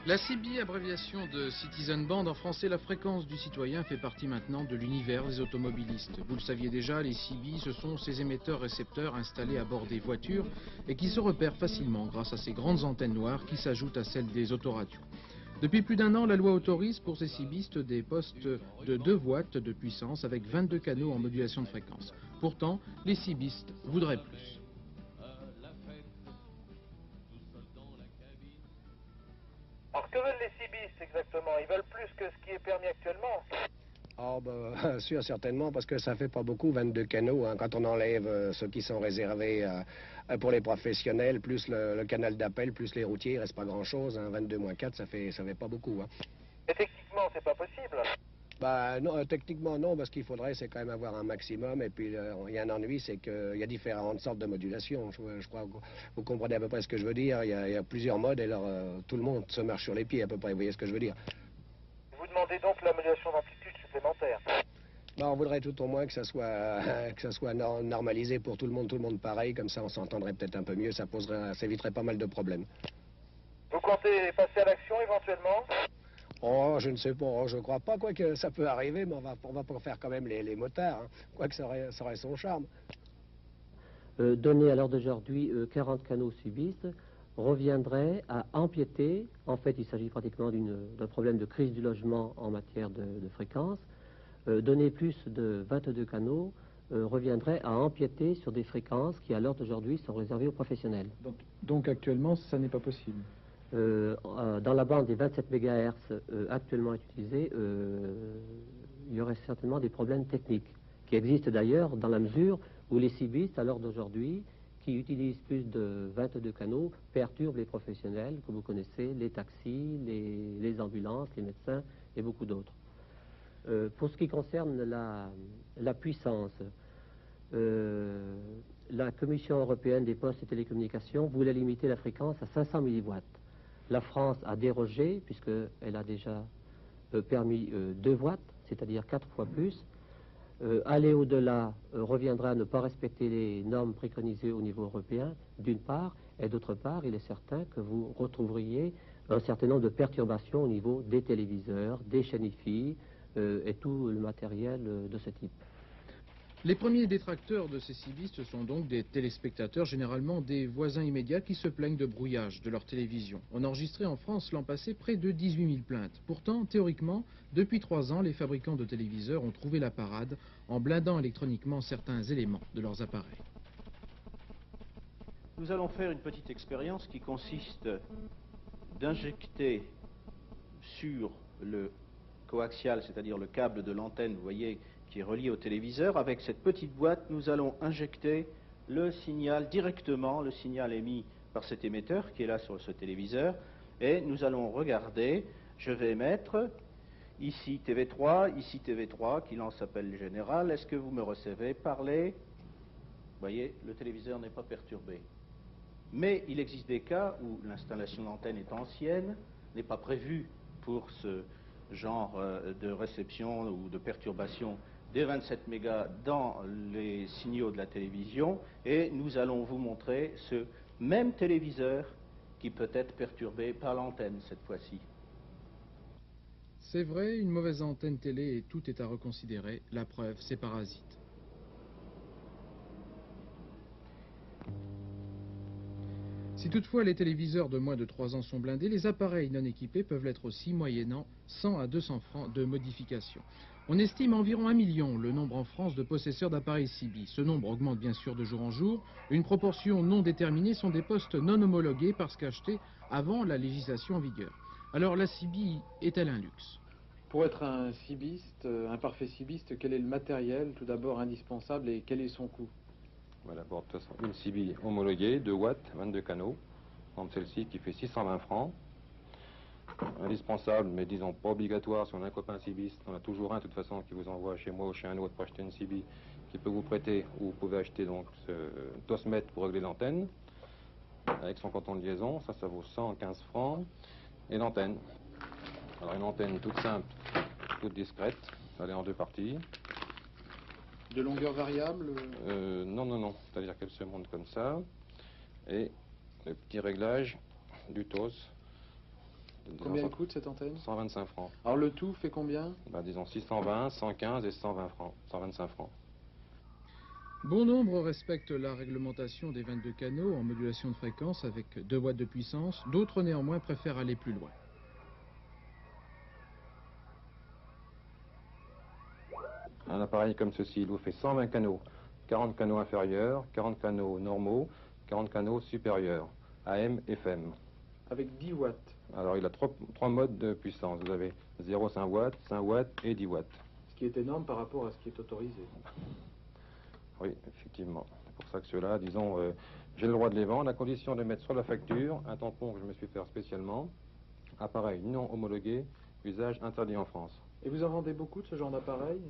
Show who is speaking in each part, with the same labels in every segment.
Speaker 1: La CB, abréviation de Citizen Band, en français, la fréquence du citoyen, fait partie maintenant de l'univers des automobilistes. Vous le saviez déjà, les CB, ce sont ces émetteurs-récepteurs installés à bord des voitures et qui se repèrent facilement grâce à ces grandes antennes noires qui s'ajoutent à celles des autoradios. Depuis plus d'1 an, la loi autorise pour ces CBistes des postes de 2 watts de puissance avec 22 canaux en modulation de fréquence. Pourtant, les CBistes voudraient plus.
Speaker 2: Alors que veulent les cibistes exactement? Ils veulent plus que ce qui est permis actuellement?
Speaker 3: Ah ben, sûr, certainement, parce que ça fait pas beaucoup, 22 canaux, hein, quand on enlève ceux qui sont réservés pour les professionnels, plus le canal d'appel, plus les routiers, il reste pas grand-chose, hein, 22 moins 4, ça fait pas beaucoup. Hein.
Speaker 2: Et techniquement, c'est pas possible.
Speaker 3: Bah non, techniquement non, parce qu'il faudrait, c'est quand même avoir un maximum, et puis il y a un ennui, c'est qu'il y a différentes sortes de modulation. Je crois que vous comprenez à peu près ce que je veux dire. Il y a plusieurs modes, et alors tout le monde se marche sur les pieds à peu près, vous voyez ce que je veux dire.
Speaker 2: Vous demandez donc la modulation d'amplitude supplémentaire.
Speaker 3: Bah, on voudrait tout au moins que ça soit, que ça soit normalisé pour tout le monde pareil, comme ça on s'entendrait peut-être un peu mieux, ça éviterait pas mal de problèmes.
Speaker 2: Vous comptez passer à l'action éventuellement?
Speaker 3: Oh, je ne sais pas, je crois pas, quoi que ça peut arriver, mais on va pas faire quand même les motards, hein. Quoique ça aurait son charme.
Speaker 4: Donner à l'heure d'aujourd'hui 40 canaux subistes reviendrait à empiéter, en fait il s'agit pratiquement d'un problème de crise du logement en matière de fréquence, donner plus de 22 canaux reviendrait à empiéter sur des fréquences qui à l'heure d'aujourd'hui sont réservées aux professionnels.
Speaker 5: Donc actuellement ça n'est pas possible.
Speaker 4: Dans la bande des 27 MHz actuellement utilisée, il y aurait certainement des problèmes techniques, qui existent d'ailleurs dans la mesure où les cibistes, à l'heure d'aujourd'hui, qui utilisent plus de 22 canaux, perturbent les professionnels, que vous connaissez, les taxis, les ambulances, les médecins et beaucoup d'autres. Pour ce qui concerne la puissance, la Commission européenne des postes et télécommunications voulait limiter la fréquence à 500 milliwatts. La France a dérogé, puisqu'elle a déjà permis 2 watts, c'est-à-dire 4 fois plus. Aller au-delà reviendra à ne pas respecter les normes préconisées au niveau européen, d'une part, et d'autre part, il est certain que vous retrouveriez un certain nombre de perturbations au niveau des téléviseurs, des chaînes IFI et tout le matériel de ce type.
Speaker 1: Les premiers détracteurs de ces cibistes sont donc des téléspectateurs, généralement des voisins immédiats qui se plaignent de brouillage de leur télévision. On a enregistré en France l'an passé près de 18 000 plaintes. Pourtant, théoriquement, depuis 3 ans, les fabricants de téléviseurs ont trouvé la parade en blindant électroniquement certains éléments de leurs appareils.
Speaker 6: Nous allons faire une petite expérience qui consiste d'injecter sur le coaxial, c'est-à-dire le câble de l'antenne, vous voyez, qui est relié au téléviseur. Avec cette petite boîte, nous allons injecter le signal directement, le signal émis par cet émetteur qui est là sur ce téléviseur, et nous allons regarder. Je vais mettre ici TV3, ici TV3, qui lance appel général. Est-ce que vous me recevez? Parlez. Vous voyez, le téléviseur n'est pas perturbé. Mais il existe des cas où l'installation d'antenne est ancienne, n'est pas prévue pour ce genre de réception ou de perturbation des 27 mégas dans les signaux de la télévision, et nous allons vous montrer ce même téléviseur qui peut être perturbé par l'antenne cette fois-ci.
Speaker 1: C'est vrai, une mauvaise antenne télé et tout est à reconsidérer. La preuve, c'est Parasite. Si toutefois les téléviseurs de moins de 3 ans sont blindés, les appareils non équipés peuvent l'être aussi, moyennant 100 à 200 francs de modification. On estime environ 1 million le nombre en France de possesseurs d'appareils CB. Ce nombre augmente bien sûr de jour en jour. Une proportion non déterminée sont des postes non homologués parce qu'achetés avant la législation en vigueur. Alors la CB est-elle un luxe?
Speaker 5: Pour être un cibiste, un parfait cibiste, quel est le matériel tout d'abord indispensable et quel est son coût?
Speaker 7: Voilà, bon, de toute façon, une CB homologuée, 2 watts, 22 canaux, comme celle-ci qui fait 620 francs. Indispensable, mais disons pas obligatoire. Si on a un copain cibiste, on a toujours un de toute façon qui vous envoie chez moi ou chez un autre pour acheter une CB qui peut vous prêter, ou vous pouvez acheter donc ce Tosmet pour régler l'antenne avec son canton de liaison. Ça vaut 115 francs. Et l'antenne, alors une antenne toute simple, toute discrète, elle est en 2 parties.
Speaker 5: De longueur variable?
Speaker 7: Non, c'est-à-dire qu'elle se monte comme ça, et le petit réglage du TOS
Speaker 5: Combien elle coûte cette antenne?
Speaker 7: 125 francs.
Speaker 5: Alors le tout fait combien?
Speaker 7: Bah, disons 620, 115 et 120 francs, 125 francs.
Speaker 1: Bon nombre respectent la réglementation des 22 canaux en modulation de fréquence avec 2 watts de puissance, d'autres néanmoins préfèrent aller plus loin.
Speaker 7: Un appareil comme ceci, il vous fait 120 canaux, 40 canaux inférieurs, 40 canaux normaux, 40 canaux supérieurs, AM, FM.
Speaker 5: Avec 10 watts.
Speaker 7: Alors il a trois modes de puissance, vous avez 0,5 watts, 5 watts et 10 watts.
Speaker 5: Ce qui est énorme par rapport à ce qui est autorisé.
Speaker 7: Oui, effectivement. C'est pour ça que ceux-là, disons, j'ai le droit de les vendre à condition de mettre sur la facture un tampon que je me suis fait spécialement, appareil non homologué, usage interdit en France.
Speaker 5: Et vous en vendez beaucoup de ce genre d'appareil?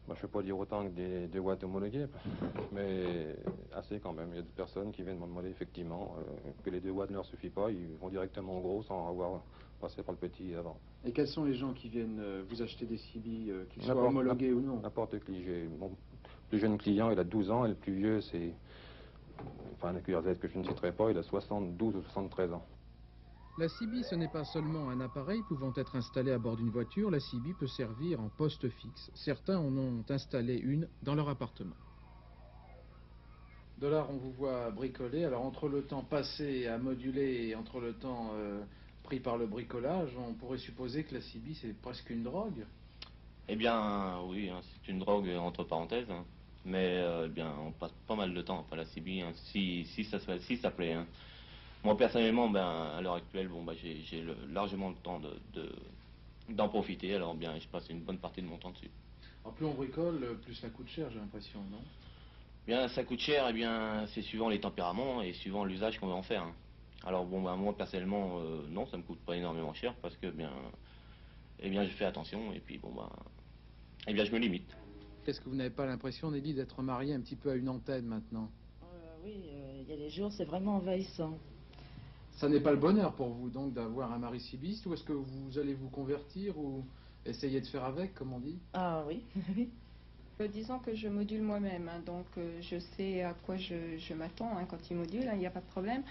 Speaker 7: Moi, je ne peux pas dire autant que des 2 watts homologués, mais assez quand même. Il y a des personnes qui viennent me demander effectivement que les 2 watts ne leur suffisent pas, ils vont directement au gros sans avoir passé par le petit avant.
Speaker 5: Et quels sont les gens qui viennent vous acheter des CB, qu'ils soient homologués ou non?
Speaker 7: N'importe qui. Mon plus jeune client, il a 12 ans, et le plus vieux, c'est... Enfin, un QRZ que je ne citerai pas, il a 72 ou 73 ans.
Speaker 1: La CB, ce n'est pas seulement un appareil pouvant être installé à bord d'une voiture, la CB peut servir en poste fixe. Certains en ont installé une dans leur appartement. Dollar, on vous voit bricoler. Alors entre le temps passé à moduler et entre le temps pris par le bricolage, on pourrait supposer que la CB c'est presque une drogue.
Speaker 8: Eh bien oui, hein, c'est une drogue entre parenthèses, hein. Mais eh bien on passe pas mal de temps après la CB, hein, si ça plaît, hein. Moi personnellement, ben, à l'heure actuelle, bon, ben, j'ai largement le temps d'en profiter, alors bien je passe une bonne partie de mon temps dessus.
Speaker 1: Alors plus on bricole, plus ça coûte cher, j'ai l'impression, non?
Speaker 8: Bien, ça coûte cher, et bien c'est suivant les tempéraments et suivant l'usage qu'on veut en faire, hein. Alors bon, ben, moi personnellement, non, ça me coûte pas énormément cher parce que bien, eh bien je fais attention et puis bon ben, eh bien je me limite.
Speaker 1: Est-ce que vous n'avez pas l'impression, Nelly, d'être mariée un petit peu à une antenne maintenant?
Speaker 9: Oui, il y a des jours, c'est vraiment envahissant.
Speaker 1: Ça n'est pas le bonheur pour vous, donc, d'avoir un mari cibiste, ou est-ce que vous allez vous convertir, ou essayer de faire avec, comme on dit?
Speaker 9: Ah oui, oui.
Speaker 10: Disons que je module moi-même, hein, donc je sais à quoi je m'attends hein, quand il module, il n'y a pas de problème.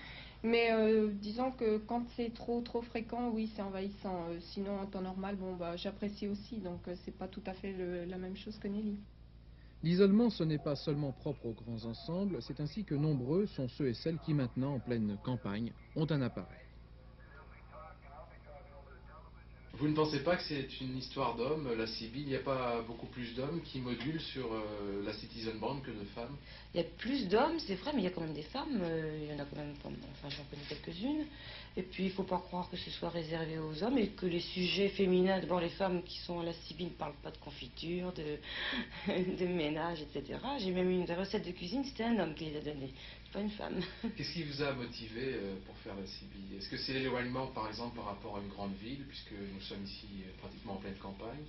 Speaker 10: Mais disons que quand c'est trop fréquent, oui, c'est envahissant. Sinon, en temps normal, bon, bah, j'apprécie aussi, donc c'est pas tout à fait la même chose que Nelly.
Speaker 1: L'isolement, ce n'est pas seulement propre aux grands ensembles, c'est ainsi que nombreux sont ceux et celles qui maintenant, en pleine campagne, ont un appareil. Vous ne pensez pas que c'est une histoire d'hommes, la CB? Il n'y a pas beaucoup plus d'hommes qui modulent sur la Citizen Band que de femmes?
Speaker 11: Il y a plus d'hommes, c'est vrai, mais il y a quand même des femmes. Il y en a quand même, enfin j'en connais quelques-unes. Et puis il ne faut pas croire que ce soit réservé aux hommes et que les sujets féminins devant les femmes qui sont à la CB ne parlent pas de confiture, de ménage, etc. J'ai même une recette de cuisine, c'était un homme qui les a donnée, pas une femme.
Speaker 1: Qu'est-ce qui vous a motivé pour faire la CB? Est-ce que c'est l'éloignement, par exemple, par rapport à une grande ville, puisque nous sommes ici pratiquement en pleine campagne?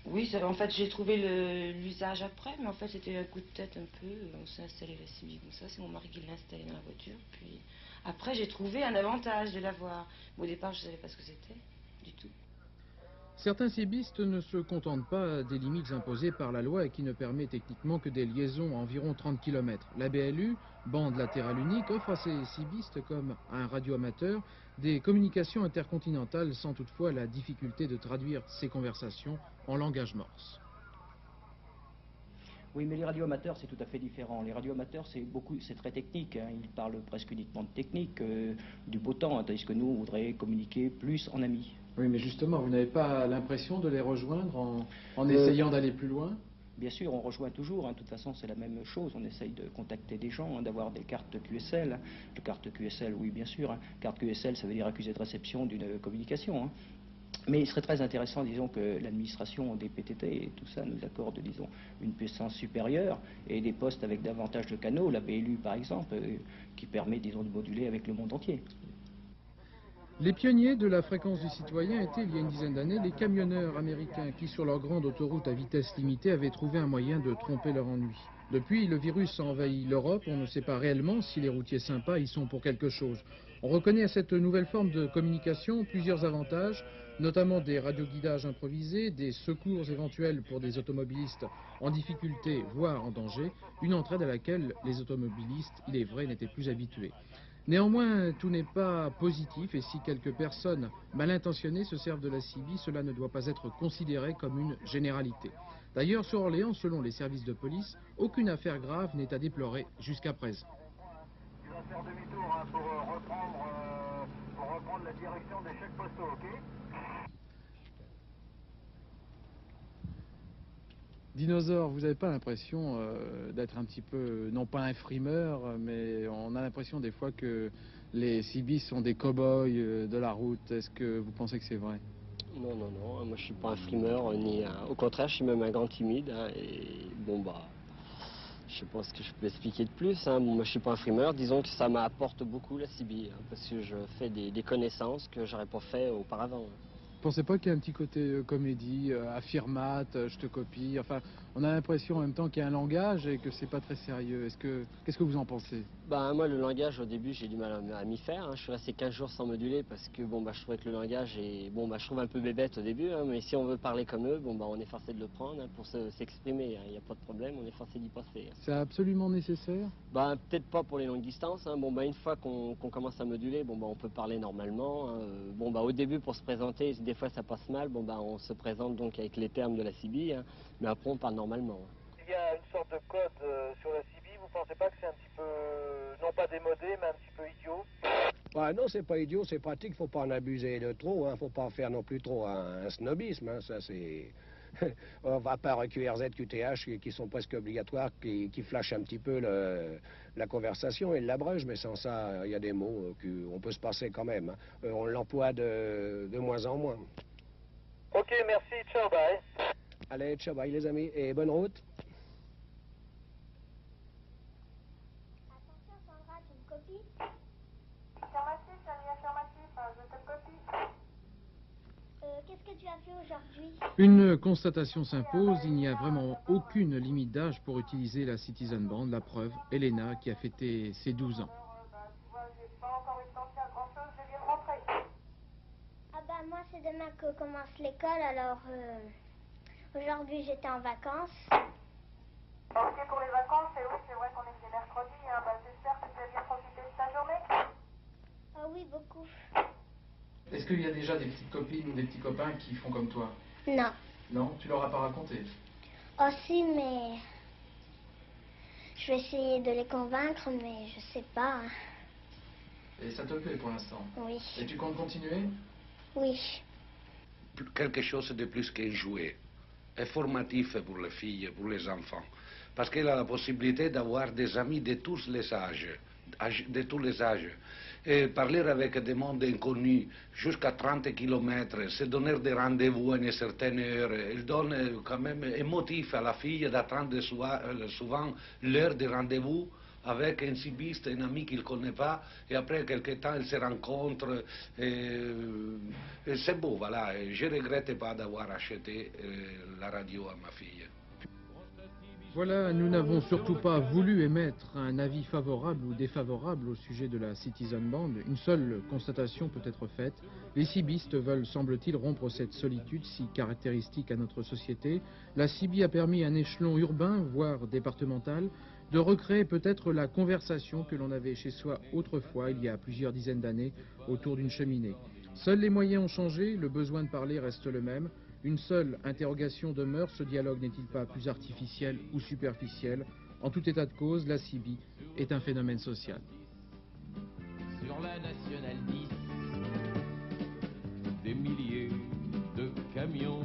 Speaker 11: Oui, en fait, j'ai trouvé l'usage après, mais en fait, c'était un coup de tête un peu. On s'est installé la CB comme ça, c'est mon mari qui l'a installé dans la voiture. Puis après, j'ai trouvé un avantage de l'avoir. Au départ, je ne savais pas ce que c'était, du tout.
Speaker 1: Certains cibistes ne se contentent pas des limites imposées par la loi et qui ne permet techniquement que des liaisons à environ 30 km. La BLU, bande latérale unique, offre à ces cibistes, comme à un radioamateur, des communications intercontinentales sans toutefois la difficulté de traduire ces conversations en langage morse.
Speaker 12: Oui, mais les radioamateurs, c'est tout à fait différent. Les radioamateurs, c'est très technique, hein. Ils parlent presque uniquement de technique, du beau temps, hein, tandis que nous, on voudrait communiquer plus en amis.
Speaker 1: Oui, mais justement, vous n'avez pas l'impression de les rejoindre en essayant d'aller plus loin?
Speaker 12: Bien sûr, on rejoint toujours, hein. De toute façon, c'est la même chose. On essaye de contacter des gens, hein, d'avoir des cartes QSL. Hein. Les cartes QSL, oui, bien sûr. Hein. Carte QSL, ça veut dire accusé de réception d'une communication. Hein. Mais il serait très intéressant, disons, que l'administration des PTT et tout ça nous accorde, disons, une puissance supérieure et des postes avec davantage de canaux, la BLU par exemple, qui permet, disons, de moduler avec le monde entier.
Speaker 1: Les pionniers de la fréquence du citoyen étaient, il y a une dizaine d'années, les camionneurs américains qui, sur leur grande autoroute à vitesse limitée, avaient trouvé un moyen de tromper leur ennui. Depuis, le virus a envahi l'Europe, on ne sait pas réellement si les routiers sympas y sont pour quelque chose. On reconnaît à cette nouvelle forme de communication plusieurs avantages, notamment des radioguidages improvisés, des secours éventuels pour des automobilistes en difficulté, voire en danger, une entraide à laquelle les automobilistes, il est vrai, n'étaient plus habitués. Néanmoins, tout n'est pas positif et si quelques personnes mal intentionnées se servent de la CB, cela ne doit pas être considéré comme une généralité. D'ailleurs, sur Orléans, selon les services de police, aucune affaire grave n'est à déplorer jusqu'à présent.
Speaker 2: Tu vas faire demi-tour pour reprendre la direction des chèques postaux, ok?
Speaker 5: Dinosaure, vous n'avez pas l'impression d'être un petit peu, non pas un frimeur, mais on a l'impression des fois que les CB sont des cow-boys de la route. Est-ce que vous pensez que c'est vrai?
Speaker 13: Non, non, non, moi je suis pas un frimeur, au contraire, je suis même un grand timide, hein, et bon bah, je sais pas ce que je peux expliquer de plus, hein. Bon, moi je suis pas un frimeur, disons que ça m'apporte beaucoup la CB, hein, parce que je fais des connaissances que j'aurais pas fait auparavant.
Speaker 5: Vous pensez pas qu'il y a un petit côté comédie, affirmate, je te copie, enfin, on a l'impression en même temps qu'il y a un langage et que c'est pas très sérieux. Qu'est-ce que vous en pensez?
Speaker 13: Bah moi le langage au début j'ai du mal à m'y faire, hein. Je suis resté 15 jours sans moduler parce que bon bah je trouvais que le langage est bon bah je trouve un peu bébête au début, hein, mais si on veut parler comme eux, bon bah on est forcé de le prendre, hein, pour s'exprimer, hein. Il n'y a pas de problème, on est forcé d'y passer, hein.
Speaker 5: C'est absolument nécessaire?
Speaker 13: Bah peut-être pas pour les longues distances, hein. Bon bah une fois qu'on commence à moduler, bon bah on peut parler normalement, hein. Bon bah au début pour se présenter, des fois ça passe mal, bon bah on se présente donc avec les termes de la CB, hein, mais après on parle normalement, hein.
Speaker 2: Il y a une sorte de code sur la CB, vous pensez pas que c'est un petit peu, non pas démodé, mais un petit peu idiot?
Speaker 3: Ouais, non, c'est pas idiot, c'est pratique, faut pas en abuser de trop, hein, faut pas en faire non plus trop un snobisme, hein, ça c'est... On va pas QRZ, QTH qui sont presque obligatoires, qui flashent un petit peu la conversation et l'abreuge, mais sans ça, il y a des mots qu'on peut se passer quand même, hein. On l'emploie de moins en moins.
Speaker 2: Ok, merci, ciao, bye.
Speaker 3: Allez, ciao, bye les amis, et bonne route.
Speaker 14: Attention Sandra, tu me copies? Affirmatif, Samy, affirmatif, je te copie. Qu'est-ce que tu as fait aujourd'hui?
Speaker 1: Une constatation s'impose, il n'y a vraiment aucune limite d'âge pour utiliser la Citizen Band. La preuve, Elena qui a fêté ses 12 ans.
Speaker 14: Ah bah moi c'est demain que commence l'école, alors aujourd'hui j'étais en vacances.
Speaker 15: Ok pour les vacances, et oui c'est vrai qu'on est mercredi, hein. Bah, j'espère que tu as bien profité de ta journée.
Speaker 14: Ah oui, beaucoup.
Speaker 1: Est-ce qu'il y a déjà des petites copines ou des petits copains qui font comme toi?
Speaker 14: Non.
Speaker 1: Non? Tu leur as pas raconté?
Speaker 14: Oh si, mais je vais essayer de les convaincre, mais je sais pas.
Speaker 1: Et ça te plaît pour l'instant?
Speaker 14: Oui.
Speaker 1: Et tu comptes continuer?
Speaker 14: Oui.
Speaker 16: Quelque chose de plus qu'un jouet. Est formatif pour les filles, pour les enfants. Parce qu'elle a la possibilité d'avoir des amis de tous les âges. Et parler avec des mondes inconnus jusqu'à 30 km, se donner des rendez-vous à une certaine heure, il donne quand même émotif à la fille d'attendre souvent l'heure de rendez-vous avec un cibiste, un ami qu'il ne connaît pas, et après quelques temps, ils se rencontrent. C'est beau, voilà. Je ne regrette pas d'avoir acheté la radio à ma fille.
Speaker 1: Voilà, nous n'avons surtout pas voulu émettre un avis favorable ou défavorable au sujet de la Citizen Band. Une seule constatation peut être faite. Les cibistes veulent, semble-t-il, rompre cette solitude si caractéristique à notre société. La CB a permis à un échelon urbain, voire départemental, de recréer peut-être la conversation que l'on avait chez soi autrefois, il y a plusieurs dizaines d'années, autour d'une cheminée. Seuls les moyens ont changé, le besoin de parler reste le même. Une seule interrogation demeure, ce dialogue n'est-il pas plus artificiel ou superficiel? En tout état de cause, la CB est un phénomène social.
Speaker 17: Sur la nationale 10, des milliers de camions